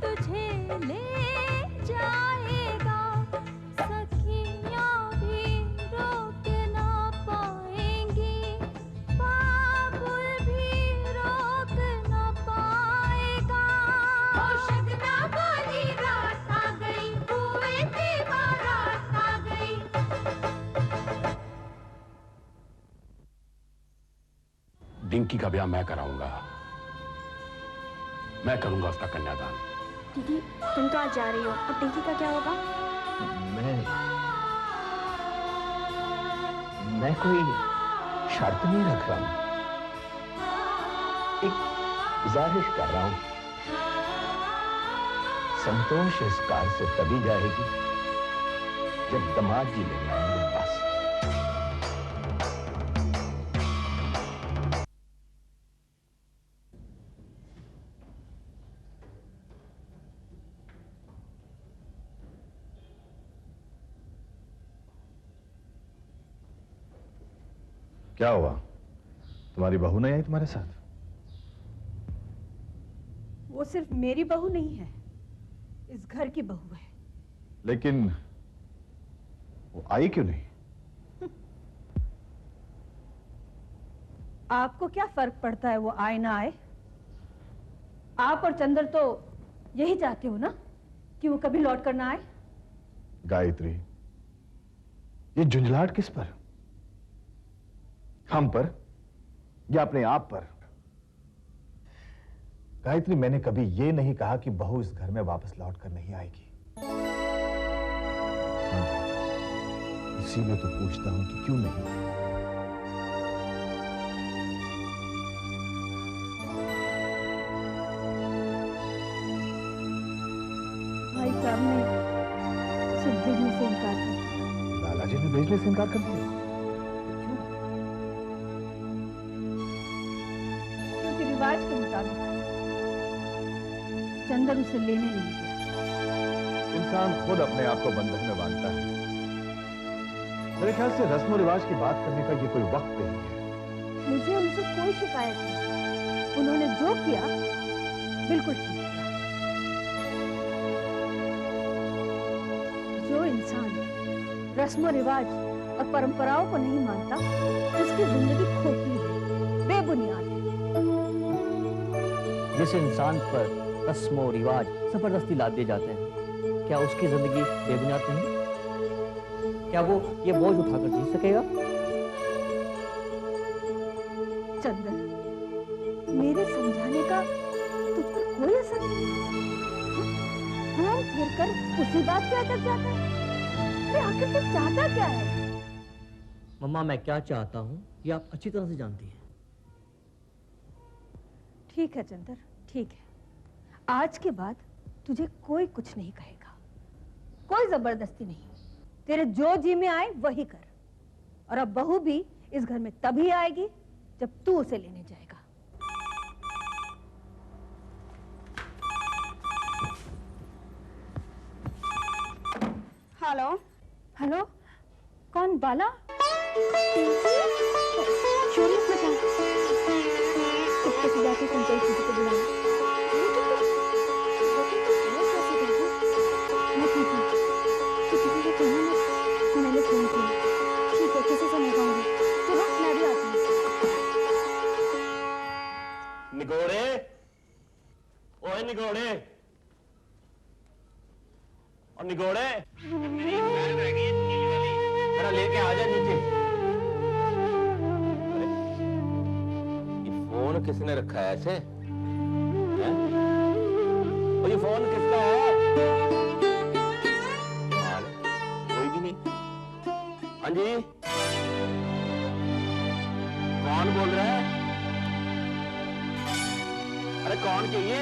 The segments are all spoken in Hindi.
तुझे ले जाएगा, सखियां भी रोक ना पाएंगी, बाबुल भी रोक ना पाएगा। ओ शगना वाली रात आ गई, कुएं की बारात आ गई। डिंकी का ब्याह मैं कराऊंगा, मैं करूंगा उसका कन्यादान। दीदी तुम तो आज जा रही हो, अब डिंकी का क्या होगा? मैं कोई शर्त नहीं रख रहा हूं, एक गुजारिश कर रहा हूं। संतोष इस कार से तभी जाएगी जब दामाद जी लेने आएंगे, बस। क्या हुआ? तुम्हारी बहू नहीं आई तुम्हारे साथ? वो सिर्फ मेरी बहू नहीं है, इस घर की बहू है। लेकिन वो आई क्यों नहीं? आपको क्या फर्क पड़ता है वो आए ना आए? आप और चंद्र तो यही चाहते हो ना कि वो कभी लौट कर ना आए। गायत्री, ये झुंझलाहट किस पर? हम पर या अपने आप पर? गायत्री, मैंने कभी ये नहीं कहा कि बहू इस घर में वापस लौट कर नहीं आएगी। इसीलिए तो पूछता हूं कि क्यों नहीं आई। भाई साहब ने उसे भेजने से इनकार कर दिया। लालाजी ने भेजने से इनकार कर दिया? क्योंकि रिवाज के मुताबिक चंदर उसे लेने नहीं दिया। इंसान खुद अपने आप को बंधन में बांधता है। मेरे ख्याल से रस्म और रिवाज की बात करने का ये कोई वक्त नहीं है। मुझे उनसे कोई शिकायत नहीं, उन्होंने जो किया बिल्कुल ठीक किया। जो इंसान रस्म रिवाज और परंपराओं को नहीं मानता, उसकी जिंदगी खोखली है, बेबुनियाद है। जिस इंसान पर रस्म और रिवाज जबरदस्ती लाद दिए जाते हैं, क्या उसकी जिंदगी बेबुनियाद नहीं? क्या वो ये बोझ उठाकर जी सकेगा? चंदर, मेरे समझाने का तुझ पर कोई असर नहीं। घूम फिर कर उसी बात पे अटक जाता है। अरे आखिर तू चाहता क्या है? मम्मा, मैं क्या चाहता हूँ ये आप अच्छी तरह से जानती हैं। ठीक है चंदर, ठीक है। आज के बाद तुझे कोई कुछ नहीं कहेगा, कोई जबरदस्ती नहीं। तेरे जो जी में आए वही कर। और अब बहू भी इस घर में तभी आएगी जब तू उसे लेने जाएगा। हेलो हेलो, कौन? बाला? शोर मत मचा, इसके जाके संतोष जी को बुलाना। मैं ठीक हूँ, तो किसी से कहना मत मैंने फोन किया। ठीक है, किसी से नहीं कहूँगी। चलो मैं भी आती हूँ। निगोड़े, ओए निगोड़े, और निगोड़े जरा लेके आ जा नीचे। अरे, ये फोन किसने रखा है ऐसे? हैं? और ये फोन किसका है? कोई भी नहीं। हाँ जी, कौन बोल रहा है? अरे कौन चाहिए?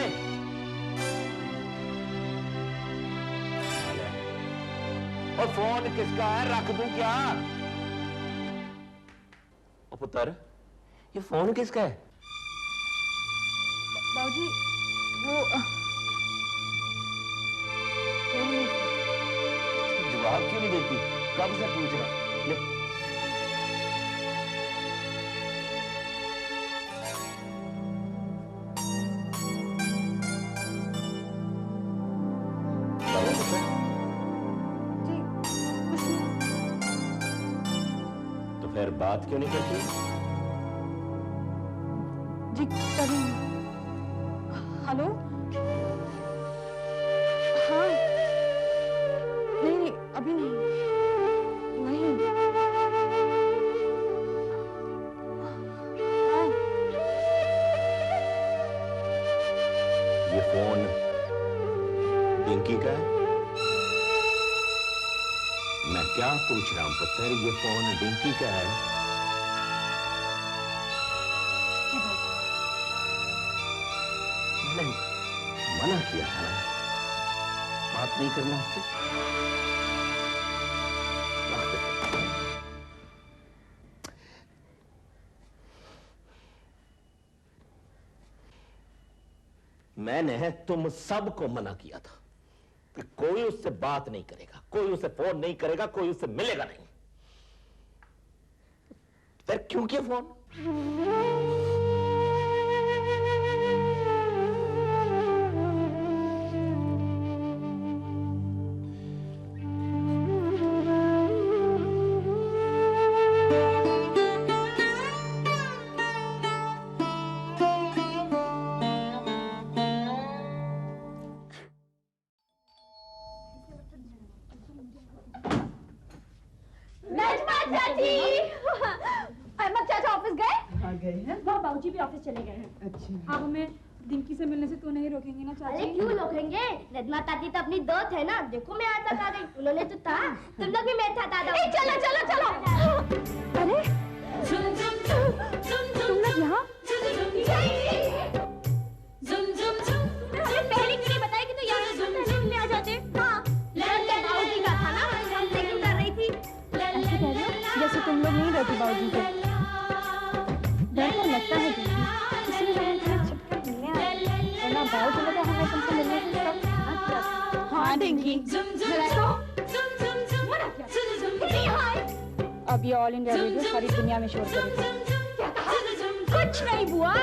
और फोन किसका है? रख दूं क्या? ओ पुत्र, ये फोन किसका है? बाबूजी, वो जवाब क्यों नहीं देती? कब से पूछ रहा? ले। जी कुछ नहीं। तो फिर बात क्यों नहीं करती? जी कभी हेलो हाँ नहीं अभी नहीं नहीं हाँ ये फोन पिंकी का है? मैं क्या पूछ रहा हूं पुत्र, ये फोन डिंकी का है? मैंने मना किया था ना, बात नहीं करना उससे। रख दे। मैंने तुम सबको मना किया था कि कोई उससे बात नहीं करेगा, कोई उसे फोन नहीं करेगा, कोई उससे मिलेगा नहीं। फिर क्यों किया फोन? नजमा चाची अहमद चाचा ऑफिस गए? आ गए हैं। वहाँ बाबूजी भी ऑफिस चले गए हैं। अच्छा। आप हमें डिंकी से मिलने से तो नहीं रोकेंगे ना चाची? अरे क्यों रोकेंगे? नजमा चाची तो अपनी दोस्त है ना। देखो मैं आज तक आ गई, उन्होंने तो था। तुम लोग भी मेरे साथ आ जाओ। चलो चलो चलो। अरे तुम लोग यहाँ पहले क्यों नहीं बताया कि तू यहाँ में आ जाते? हाँ बाबूजी का था ना, हमसे क्यों कर रही थी? ऐसे कह रहे हो जैसे तुम लोग नहीं रहती बाबूजी से। डर तो लगता है इसलिए हम तुम्हें छिपकर मिलने आए, वरना बाबूजी लगा हमें तुमसे मिलने की सब। हाँ डिंकी अब ये ऑल इंडिया रेडियो सारी दुनिया में शोर करेगा। कुछ नहीं बुआ।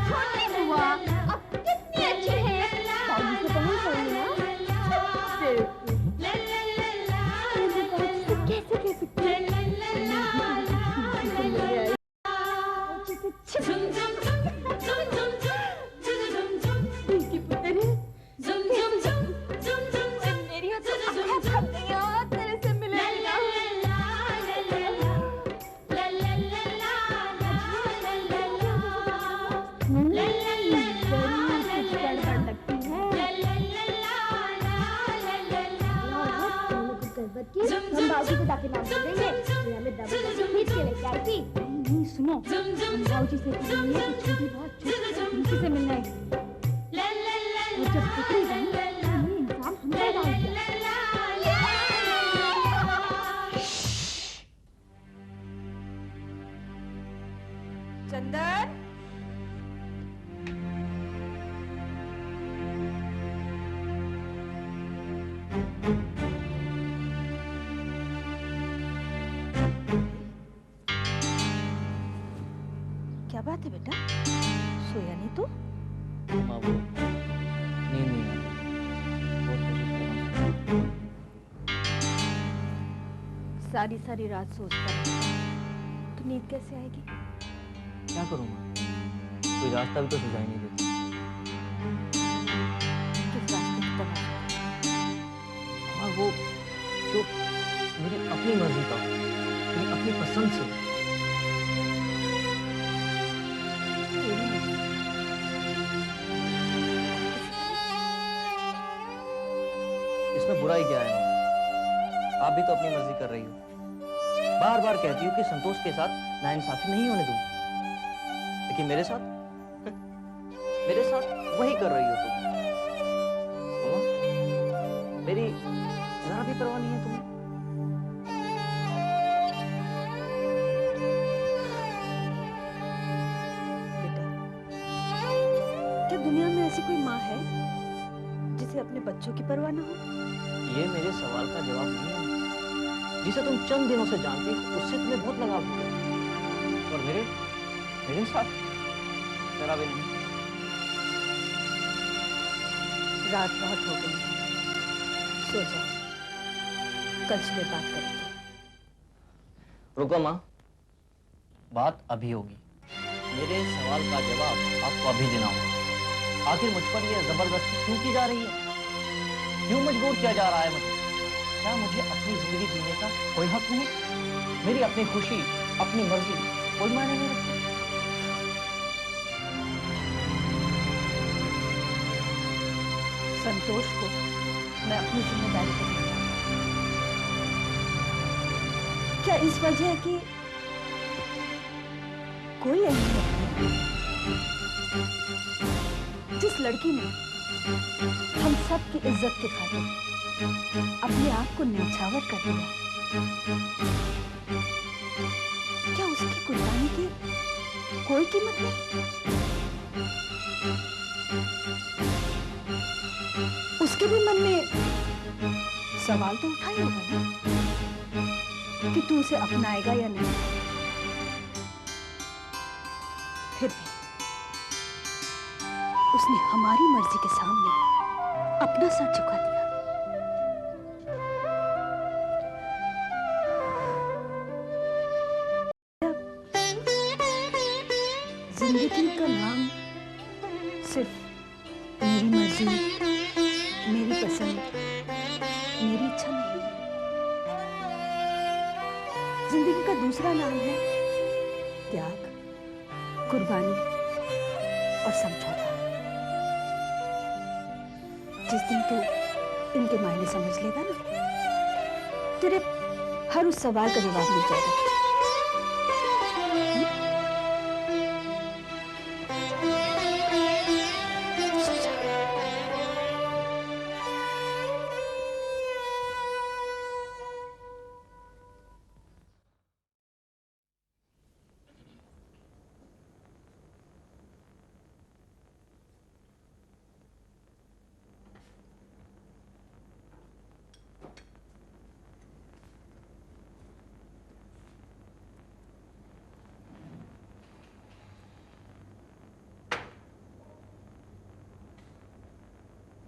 छोटी बुआ अब कितनी अच्छी है। बाबूजी से तो नहीं करेंगे ना। कैसे कह सकते हैं? मेरी तेरे से मिलेगा। हम बाबूजी को ताकि नाम बोल देंगे। हमें डबल खींच के लेके आई थी। नहीं सुनो, हम बाबूजी से कहेंगे कि छोटी बहुत छोटी से मिलना है। और जब पकड़ेगा ना, तो ये इंसान हमसे डाल दिया। चंदन क्या बात है बेटा, सोया नहीं तू? माँ वो नींद नहीं आ रही, बहुत कोशिश कर रहा हूँ। सारी सारी रात सोचता रहा, तो नींद कैसे आएगी? क्या करूँगा, कोई रास्ता भी तो सुझाई नहीं देता। किस रास्ते की तरफ? माँ वो जो मेरी अपनी मर्जी का, मेरी अपनी पसंद से। इसमें बुराई क्या है? आप भी तो अपनी मर्जी कर रही हो। बार बार कहती हो कि संतोष के साथ नाइंसाफी नहीं होने दूंगी, लेकिन मेरे साथ वही कर रही हो तुम। मेरी जरा भी परवाह नहीं है तुम्हें। बेटा, क्या दुनिया में ऐसी कोई माँ है जिसे अपने बच्चों की परवाह न हो? ये मेरे सवाल का जवाब नहीं है। जिसे तुम चंद दिनों से जानती हो, उससे तुम्हें बहुत लगाव हो गया, और मेरे साथ जरा भी नहीं। रात बहुत हो गई, सो जाओ, कल सुबह बात करेंगे। रुको माँ, बात अभी होगी। मेरे सवाल का जवाब आपको अभी देना होगा। आखिर मुझ पर यह जबरदस्ती क्यों की जा रही है? क्यों मजबूर किया जा रहा है मुझे? क्या मुझे अपनी जिंदगी जीने का कोई हक नहीं? मेरी अपनी खुशी, अपनी मर्जी कोई मायने नहीं रखती? संतोष को मैं अपनी जिम्मेदारी पर लेता हूं। क्या इस वजह की कोई अहमियत नहीं? जिस लड़की ने हम सब की इज्जत के खातिर अपने आप को न्यौछावर कर दिया, क्या उसकी कुर्बानी की कोई कीमत नहीं? उसके भी मन में सवाल तो उठा ही होगा ना कि तू उसे अपनाएगा या नहीं। फिर भी उसने हमारी मर्जी के सामने अपना सर झुका दिया। जिंदगी का नाम सिर्फ मेरी मर्जी, मेरी पसंद, मेरी इच्छा नहीं है। जिंदगी का दूसरा नाम है त्याग, कुर्बानी और समझौता। जिस दिन तू इनके मायने समझ लेगा ना, तेरे हर उस सवाल का जवाब मिल जाएगा।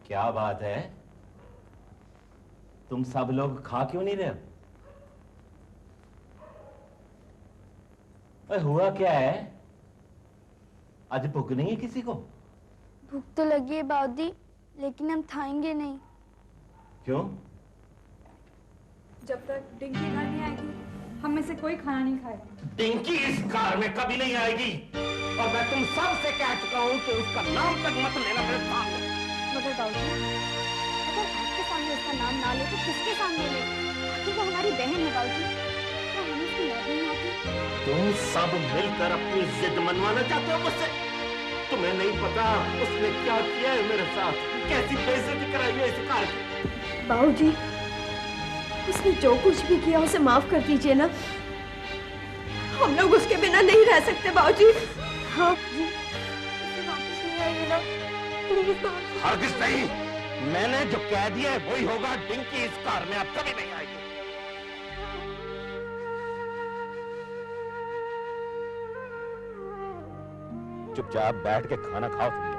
क्या बात है? तुम सब लोग खा क्यों नहीं रहे हो? अरे हुआ क्या है? आज भूख नहीं है किसी को? भूख तो लगी है बाऊदी, लेकिन हम खाएंगे नहीं। क्यों? जब तक डिंकी घर नहीं आएगी, हम में से कोई खाना नहीं खाएगा। डिंकी इस कार में कभी नहीं आएगी, और मैं तुम सबसे कह चुका हूं कि उसका नाम तक मत लेना मेरे सामने। मगर बाबूजी, अगर आपके सामने उसका नाम ना ले तो किसके सामने ले? आखिर वो हमारी बहन है बाबूजी, क्या हमें उसकी याद नहीं आती? तुम सब मिलकर अपनी जिद मनवाना चाहते हो मुझसे? तुम्हें नहीं पता उसने क्या किया है मेरे साथ, कैसी बेइज्जती कराई है इस कार की। बाबूजी, उसने जो कुछ भी किया उसे माफ कर दीजिए ना। हम लोग उसके बिना नहीं रह सकते बाबूजी। हाँ जी, उसे वापस नहीं आएगी ना? प्लीज बाबूजी। हरगिज नहीं, मैंने जो कह दिया है वही होगा। डिंकी इस कार में अब कभी नहीं आएगी। चुपचाप बैठ के खाना खाओ तुम लोग।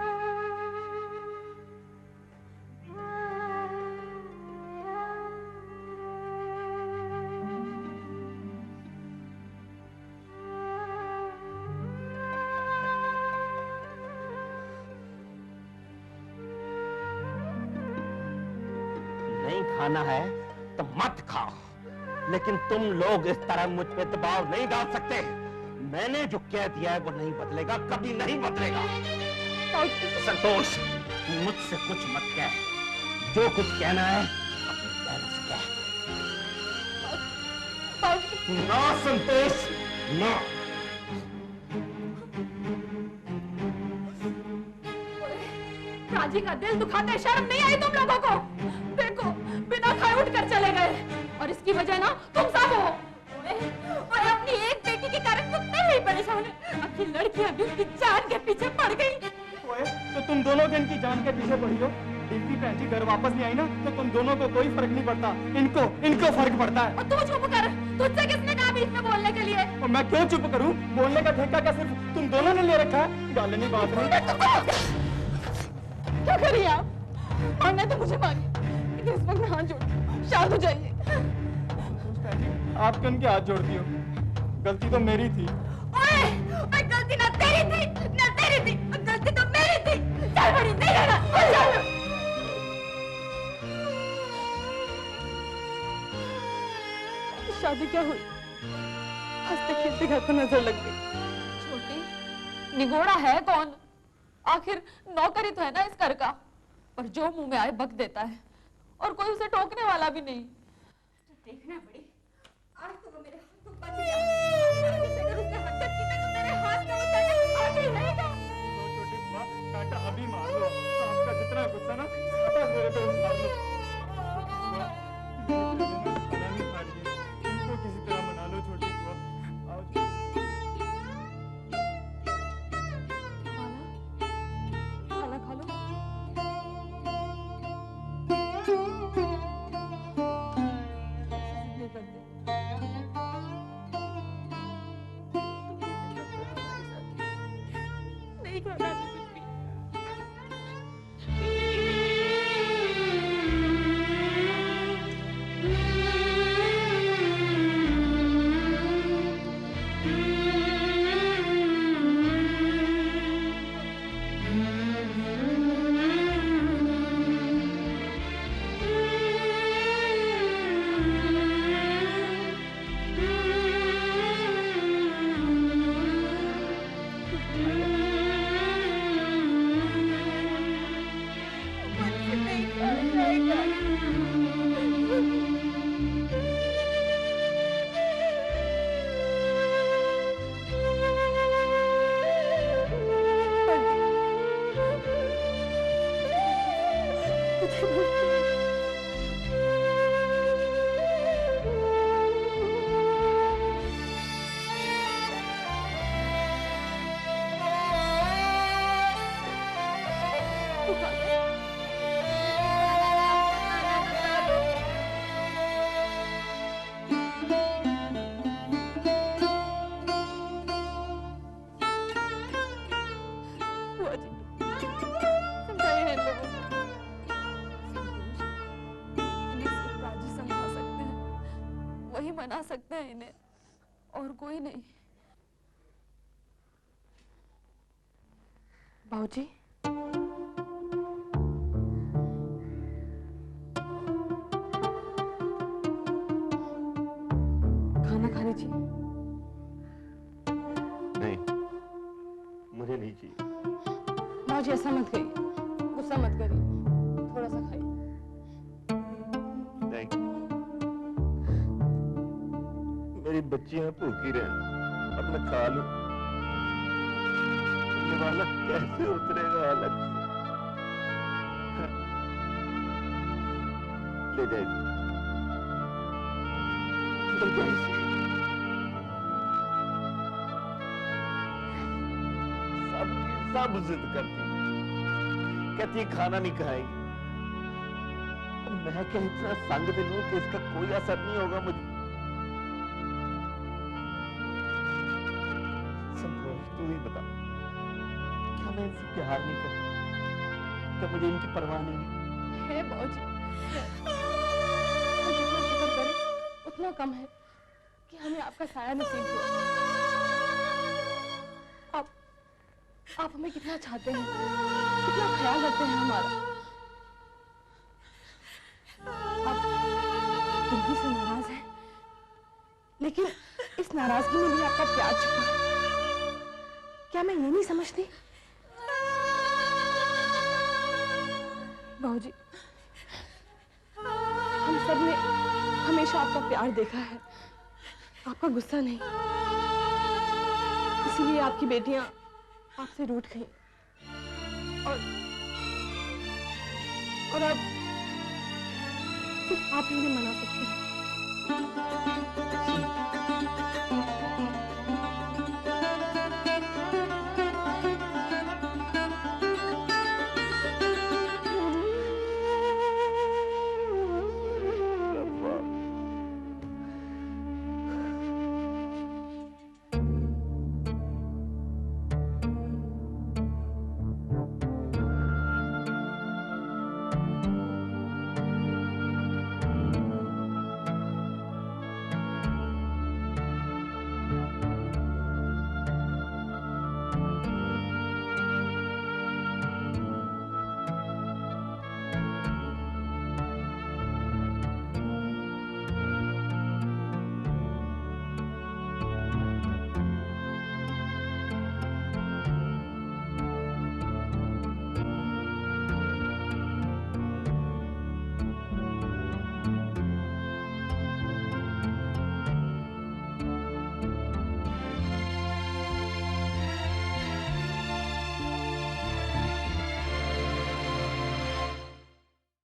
नहीं खाना है तो मत खाओ, लेकिन तुम लोग इस तरह मुझ पे दबाव नहीं डाल सकते। मैंने जो कह दिया है वो नहीं बदलेगा, कभी नहीं बदलेगा। संतोष, मुझसे कुछ मत कह, जो कुछ कहना है अपने बहन से कह। ना संतोष, ना। राजी का दिल दुखाते शर्म नहीं आई तुम लोगों को? देखो, बिना खाए उठ कर चले गए, और इसकी वजह ना तुम सब हो। और अपनी एक बेटी के कारण कितने ही परेशान है। अपनी लड़कियां भी उसकी जान के पीछे पड़ गई। तो तुम दोनों भी इनकी जान के पीछे पड़ी हो। डिंकी बहन जी घर वापस नहीं आई ना, तो तुम दोनों को कोई फर्क नहीं पड़ता, इनको फर्क पड़ता है। और तू चुप कर, तुझसे किसने कहा बीच में बोलने के लिए? और मैं क्यों चुप करूं? बोलने का ठेका क्या सिर्फ तुम दोनों ने ले रखा है? गाली नहीं बात नहीं। क्या करिए आप? मारना तो मुझे मारिए, लेकिन इस वक्त मैं हाथ जोड़ती हूँ, शांत हो जाइए। आप क्यों उनके हाथ जोड़ती हो? गलती तो मेरी थी। ओए, ओए, गलती ना तेरी थी, ना तेरी थी, गलती तो मेरी थी। चल बड़ी, नहीं रहना, चल। शादी क्या हुई? हंसते खेलते घर पर नजर लग गई। छोटी, निगोड़ा है कौन? आखिर नौकर ही तो है ना इस घर का। पर जो मुंह में आए बक देता है और कोई उसे टोकने वाला भी नहीं। तो देखना बड़ी, आज तो वो मेरे हाथ को बच गया। आगे से अगर उसने हरकत की तो मेरे हाथ में वो जाने आगे रहेगा। तो छोटी बुआ, काटा अभी मार लो। आपका जितना गुस्सा ना, बस मेरे पे उतार लो। खाना नहीं खा रही है, इनको किसी तरह मना लो छोटी बुआ। आओ खाना खा लो। नहीं करते। नहीं खाना कुछ भी। मना सकते हैं इन्हें, और कोई नहीं। बाबूजी, खाना खा लीजिए। नहीं, मुझे नहीं चाहिए। बाबूजी ऐसा मत करिए, गुस्सा मत करिए, थोड़ा सा खाइए। नहीं, मेरी बच्चियां भूखी रहे, अब मैं खा लूं। ये वाला कैसे उतरेगा अलग से? ले जाइए, ले जाइए। सब जिद करती, कहती खाना नहीं खाएगी। मैं क्या इतना संग दिल हूं कि इसका कोई असर नहीं होगा मुझे? संतोष, तू ही बता, क्या मैं इनसे प्यार नहीं करता? क्या मुझे इनकी परवाह नहीं है? बाबूजी, हम जितना शुक्र करें उतना कम है कि हमें आपका साया नसीब हुआ। आप हमें कितना चाहते हैं, कितना ख्याल रखते हैं हमारा। आप दिल्ली से नाराज हैं, लेकिन इस नाराजगी में भी आपका प्यार छुपा है। क्या मैं ये नहीं समझती? बाबूजी, हम सब ने हमेशा आपका प्यार देखा है, आपका गुस्सा नहीं। इसीलिए आपकी बेटियां आपसे रूठ गई, और अब सिर्फ आप ही उन्हें मना सकते हैं।